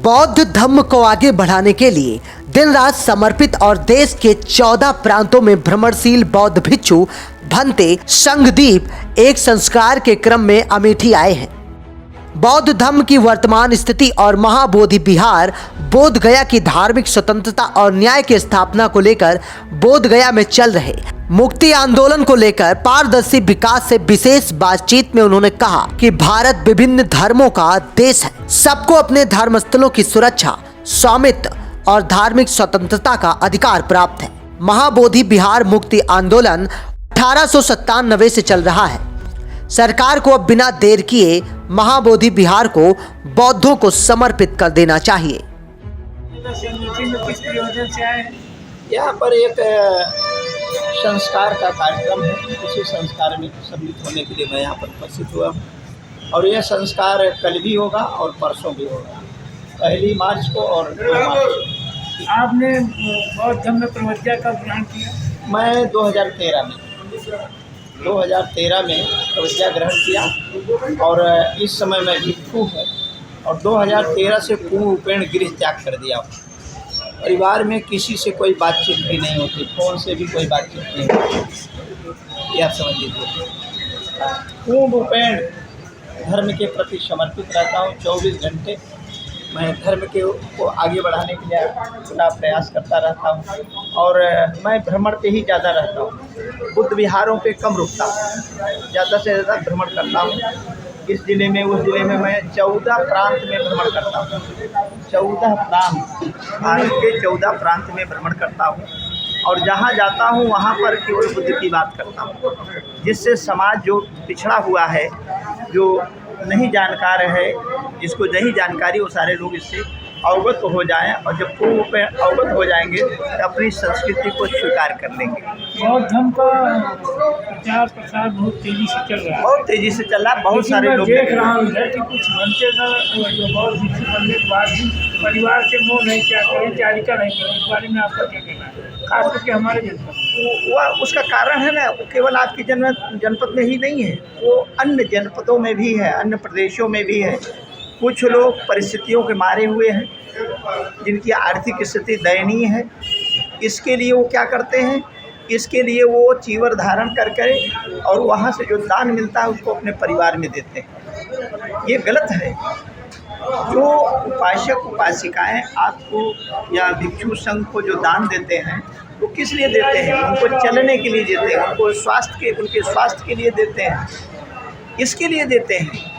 बौद्ध धर्म को आगे बढ़ाने के लिए दिन रात समर्पित और देश के 14 प्रांतों में भ्रमणशील बौद्ध भिक्षु भंते संघदीप एक संस्कार के क्रम में अमेठी आए हैं। बौद्ध धर्म की वर्तमान स्थिति और महाबोधि विहार बोध गया की धार्मिक स्वतंत्रता और न्याय की स्थापना को लेकर बोध गया में चल रहे मुक्ति आंदोलन को लेकर पारदर्शी विकास से विशेष बातचीत में उन्होंने कहा कि भारत विभिन्न धर्मों का देश है। सबको अपने धर्म स्थलों की सुरक्षा, स्वामित्व और धार्मिक स्वतंत्रता का अधिकार प्राप्त है। महाबोधि विहार मुक्ति आंदोलन 1897 से चल रहा है। सरकार को अब बिना देर किए महाबोधि विहार को बौद्धों को समर्पित कर देना चाहिए। यहाँ पर एक संस्कार का कार्यक्रम है। इसी संस्कार में सम्मिलित होने के लिए मैं यहाँ पर उपस्थित हुआ हूँ और यह संस्कार कल भी होगा और परसों भी होगा, 1 मार्च को और 2 मार्च को। आपने बौद्ध धर्म में प्रवृत्ति का ग्रहण किया? मैं 2013 में प्रवृत्ति ग्रहण किया और इस समय मैं भिक्षु हूँ और 2013 से पूर्ण गृह त्याग कर दिया। परिवार में किसी से कोई बातचीत भी नहीं होती, फ़ोन से भी कोई बातचीत नहीं होती। यह समझ लीजिए, पूर्ण धर्म के प्रति समर्पित रहता हूँ। 24 घंटे मैं धर्म को आगे बढ़ाने के लिए पूरा प्रयास करता रहता हूँ और मैं भ्रमण पे ही ज़्यादा रहता हूँ। बुद्ध विहारों पे कम रुकता हूँ, ज़्यादा से ज़्यादा भ्रमण करता हूँ। इस ज़िले में उस ज़िले में मैं 14 प्रांत में भ्रमण करता हूँ। 14 प्रांत, भारत के 14 प्रांत में भ्रमण करता हूँ और जहाँ जाता हूँ वहाँ पर केवल बुद्ध की बात करता हूँ, जिससे समाज जो पिछड़ा हुआ है, जो नहीं जानकार है, जिसको नहीं जानकारी, वो सारे लोग इससे अवगत हो जाएं और जब पूर्व पे अवगत हो जाएंगे तो अपनी संस्कृति को स्वीकार कर लेंगे। बौद्ध धर्म का प्रचार प्रसार बहुत तेजी से चल रहा है। बहुत तेजी से चल रहा है। बहुत सारे लोग देख रहा हूँ कि कुछ घंटे का जो बौद्ध भिक्षु बनने के बाद भी परिवार से मोह नहीं क्या करें, चारिका नहीं करें। इस बारे में आपका क्या कहना है, खास करके हमारे जनपद? वह उसका कारण है ना, वो केवल आपके जनपद में ही नहीं है, वो अन्य जनपदों में भी है, अन्य प्रदेशों में भी है। कुछ लोग परिस्थितियों के मारे हुए हैं, जिनकी आर्थिक स्थिति दयनीय है। इसके लिए वो क्या करते हैं, इसके लिए वो चीवर धारण कर और वहाँ से जो दान मिलता है उसको अपने परिवार में देते हैं। ये गलत है। जो उपासक उपासिकाएं आपको या भिक्षु संघ को जो दान देते हैं वो किस लिए देते हैं? उनको चलने के लिए देते हैं, उनको उनके स्वास्थ्य के लिए देते हैं। इसके लिए देते हैं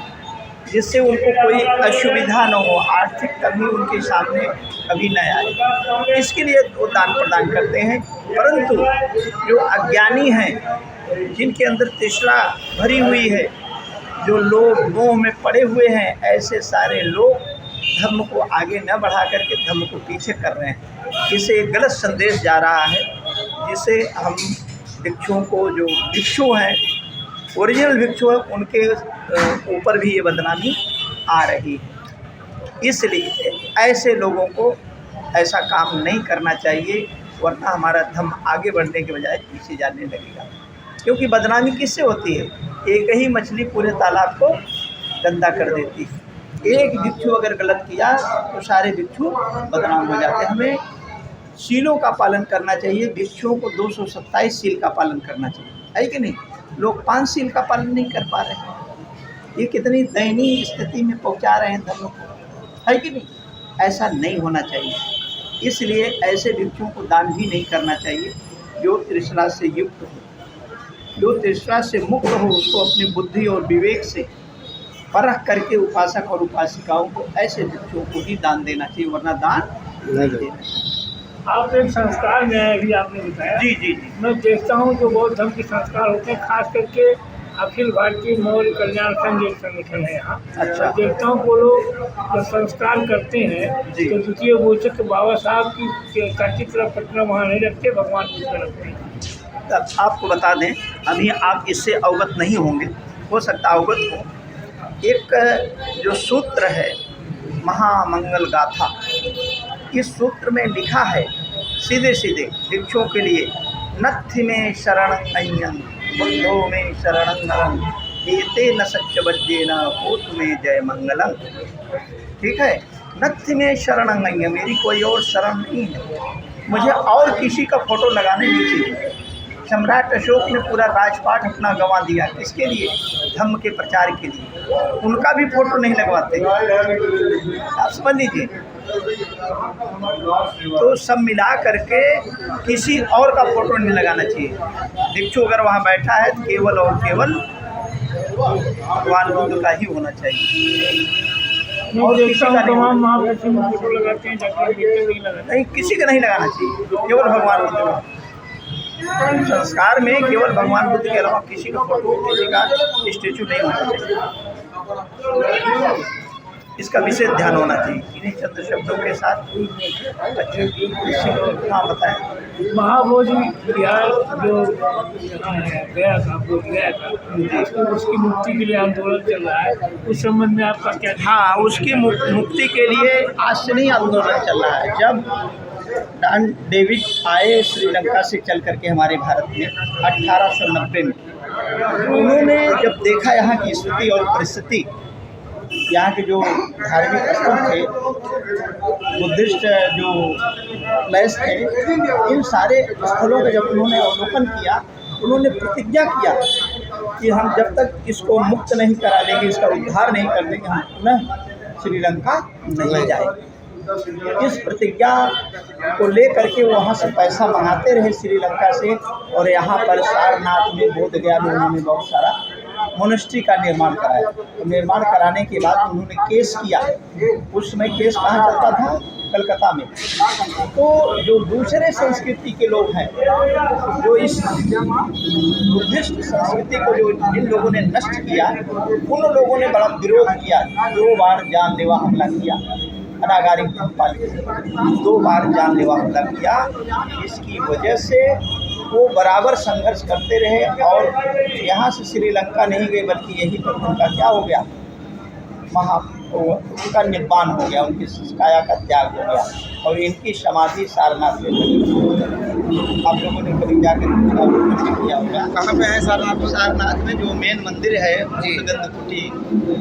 जिससे उनको कोई असुविधा न हो, आर्थिक कमी उनके सामने कभी न आए। इसके लिए वो दान प्रदान करते हैं। परंतु जो अज्ञानी हैं, जिनके अंदर तृष्णा भरी हुई है, जो लोग मोह में पड़े हुए हैं, ऐसे सारे लोग धर्म को आगे न बढ़ा करके धर्म को पीछे कर रहे हैं। इससे एक गलत संदेश जा रहा है, जिसे हम भिक्षुओं को, जो भिक्षु हैं, ओरिजिनल भिक्षु है, उनके ऊपर भी ये बदनामी आ रही है। इसलिए ऐसे लोगों को ऐसा काम नहीं करना चाहिए, वरना हमारा धर्म आगे बढ़ने के बजाय पीछे जाने लगेगा। क्योंकि बदनामी किससे होती है? एक ही मछली पूरे तालाब को गंदा कर देती है। एक भिक्षु अगर गलत किया तो सारे भिक्षु बदनाम हो जाते हैं। हमें सीलों का पालन करना चाहिए। भिक्षुओं को 227 सील का पालन करना चाहिए, है कि नहीं? लोग 5 सील का पालन नहीं कर पा रहे हैं। ये कितनी दयनीय स्थिति में पहुंचा रहे हैं धर्म को, है कि नहीं? ऐसा नहीं होना चाहिए। इसलिए ऐसे भिक्षुओं को दान भी नहीं करना चाहिए। जो तृष्णा से युक्त हो, जो तृष्णा से मुक्त हो, उसको अपनी बुद्धि और विवेक से परख करके उपासक और उपासिकाओं को, ऐसे भिक्षुओं को ही दान देना चाहिए, वरना दान नहीं देना चाहिए। आप एक संस्कार में अभी आपने बताया। जी। मैं देखता हूँ जो बौद्ध धर्म के संस्कार होते हैं, खास करके अखिल भारतीय मौर्य कल्याण संघ एक संगठन है यहाँ। अच्छा। देखता हूँ वो लोग जब संस्कार करते हैं तो द्वितीय बोचक बाबा साहब की चित्र पटना वहाँ नहीं रखते, भगवान बुद्ध का रखते हैं। तब आपको बता दें, अभी आप इससे अवगत नहीं होंगे, हो सकता अवगत हो। एक जो सूत्र है महामंगल गाथा, इस सूत्र में लिखा है सीधे भिक्षुओं के लिए, नत्थि में शरण अय्यं बुद्धो में शरणं नरं एते न सच्च वज्जेन होतु में जय मंगलम। ठीक है, नत्थ में शरण गई, मेरी कोई और शरण नहीं है, मुझे और किसी का फोटो लगाने नहीं चाहिए। सम्राट अशोक ने पूरा राजपाट अपना गंवा दिया, किसके लिए? धर्म के प्रचार के लिए, उनका भी फोटो नहीं लगवाते। आप समझ लीजिए। तो सब मिला करके किसी और का फोटो नहीं लगाना चाहिए। भिक्षु अगर वहाँ बैठा है तो केवल और केवल भगवान बुद्ध का ही होना चाहिए, और किसी का नहीं होना नहीं, किसी का नहीं लगाना चाहिए, केवल भगवान बुद्ध का। संस्कार में केवल भगवान बुद्ध के अलावा किसी का फोटो, किसी का स्टेचू नहीं होना चाहिए। इसका विशेष ध्यान होना चाहिए। इन्हीं चंद शब्दों के साथ हाँ बताएं। महाभोज बिहार जो गया था, बोध गया था, उसकी मुक्ति के लिए आंदोलन चल रहा है, उस संबंध में आपका क्या? हाँ, उसकी मुक्ति के लिए आज से नहीं आंदोलन चल रहा है। जब डॉन डेविड आए श्रीलंका से चल करके हमारे भारत में 1890 में, उन्होंने जब देखा यहाँ की स्थिति और परिस्थिति, यहाँ के जो धार्मिक स्थल थे, बुद्धिस्ट जो प्लेस थे, इन सारे स्थलों का जब उन्होंने अवलोकन किया, उन्होंने प्रतिज्ञा किया कि हम जब तक इसको मुक्त नहीं करा लेंगे, इसका उद्धार नहीं कर देंगे, हम पुनः श्रीलंका नहीं जाएंगे। इस प्रतिज्ञा को लेकर के वहाँ से पैसा मंगाते रहे श्रीलंका से, और यहाँ पर सारनाथ में, बोध गया में उन्होंने बहुत सारा मोनेस्ट्री का निर्माण कराया। तो निर्माण कराने के बाद उन्होंने केस किया। उस समय केस कहाँ चलता था? कलकत्ता में। तो जो दूसरे संस्कृति के लोग हैं, जो इस बुद्धिस्ट संस्कृति को जो जिन लोगों ने नष्ट किया, उन लोगों ने बड़ा विरोध किया। 2 बार जानलेवा हमला किया, अनागारिक धमपाल, 2 बार जानलेवा हमला किया। इसकी वजह से वो बराबर संघर्ष करते रहे, और यहाँ से श्रीलंका नहीं गए, बल्कि यहीं पर उनका क्या हो गया, उनका निर्वाण हो गया, उनकी काया का त्याग हो गया, और इनकी समाधि सारनाथ में बनी। आप लोगों ने कभी जाकर किया होगा। कहाँ पे है सारनाथ? सारनाथ में जो मेन मंदिर है गंधकुटी,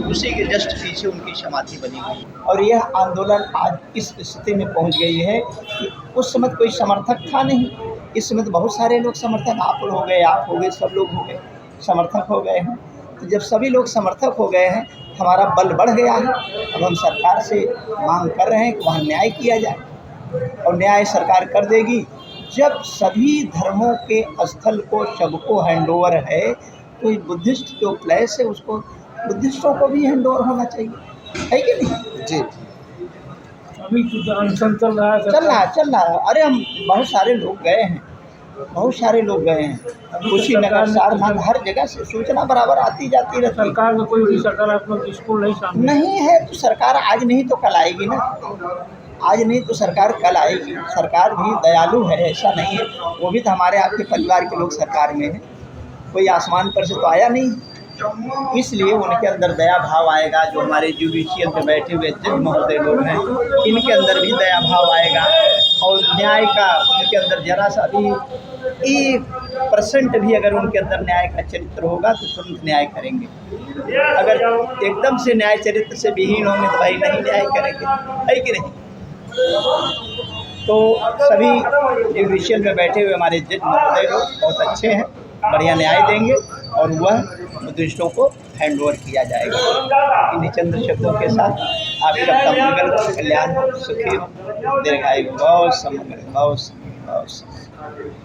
उसी के जस्ट पीछे उनकी समाधि बनी हुई। और यह आंदोलन आज इस स्थिति में पहुँच गई है कि उस समय कोई समर्थक था नहीं, इस समय तो बहुत सारे लोग समर्थक, आप हो गए, सब लोग हो गए, समर्थक हो गए हैं। तो जब सभी लोग समर्थक हो गए हैं, हमारा बल बढ़ गया है। अब हम सरकार से मांग कर रहे हैं कि वहाँ न्याय किया जाए, और न्याय सरकार कर देगी जब सभी धर्मों के स्थल को सबको हैंडओवर है। तो बुद्धिस्ट जो प्लेस है, उसको बुद्धिस्टों को भी हैंडओवर होना चाहिए, है कि नहीं? जी, अभी अनशन चल रहा है। अरे हम बहुत सारे लोग गए हैं, कुशीनगर, सारनाथ, हर जगह से सूचना बराबर आती जाती रहती। सरकार में कोई सकारात्मक स्कूल नहीं है, तो सरकार आज नहीं तो कल आएगी ना। आज नहीं तो सरकार कल आएगी। सरकार भी दयालु है, ऐसा नहीं है। वो भी तो हमारे आपके परिवार के लोग सरकार में हैं, कोई आसमान पर से तो आया नहीं। इसलिए उनके अंदर दया भाव आएगा। जो हमारे जुडिशियल में बैठे हुए जज महोदय लोग हैं, इनके अंदर भी दया भाव आएगा, और न्याय का उनके अंदर जरा सा भी 1% भी अगर उनके अंदर न्याय का चरित्र होगा तो तुरंत न्याय करेंगे। अगर एकदम से न्याय चरित्र से विहीन होंगे तो भाई नहीं न्याय करेंगे, है कि नहीं? तो सभी जुडिशियल में बैठे हुए हमारे जज महोदय लोग बहुत अच्छे हैं, बढ़िया न्याय देंगे, और वह बुद्धिस्टों को हैंडओवर किया जाएगा। इन चंद शब्दों के साथ आप सबका मंगल, कल्याण, सुखी, दीर्घायु, बहुत समंगल, बहुत